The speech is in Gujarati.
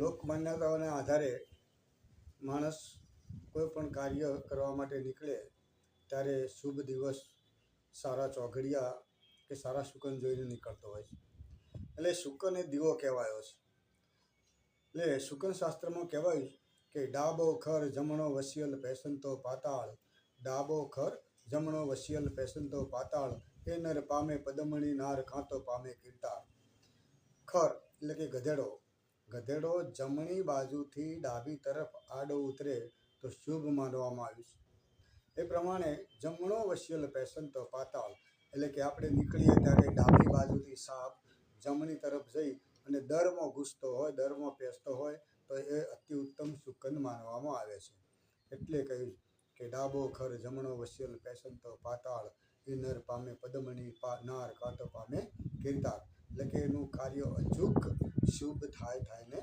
લોક માન્યતાઓના આધારે માણસ કોઈ પણ કાર્ય કરવા માટે નીકળે ત્યારે શુભ દિવસ, સારા ચોઘડિયા કે સારા શુકન જોઈને નીકળતો હોય છે. એટલે શુકન એ દીવો કહેવાયો છે. એટલે શુકન શાસ્ત્રમાં કહેવાયું કે ડાબો ખર જમણો વસિયલ પેસનતો પાતાળ, ડાબો ખર જમણો વસિયલ પેસનતો પાતાળ, એ નર પામે પદમણી નાર કાંતો પામે કીર્તાળ. ખર એટલે કે ગધેડો. ગધેડો જમણી બાજુથી ડાબી તરફ આડો ઉતરે તો શુભ માનવામાં આવ્યું છે. એ પ્રમાણે જમણો વસિયલ પેસનતો પાતાળ એટલે કે આપણે નીકળીએ ત્યારે ડાબી બાજુથી સાપ જમણી તરફ જઈ અને દરમાં ઘૂસતો હોય, દરમાં પેસતો હોય તો એ અતિ ઉત્તમ શુકન માનવામાં આવે છે. એટલે કહ્યું કે ડાબો ખર જમણો વસિયલ પેસનતો પાતાળ, એ નર પામે પદમણી નાર કાંતો પામે કીર્તાળ. એટલે કે એનું કાર્ય અચૂક શુભ થાય ને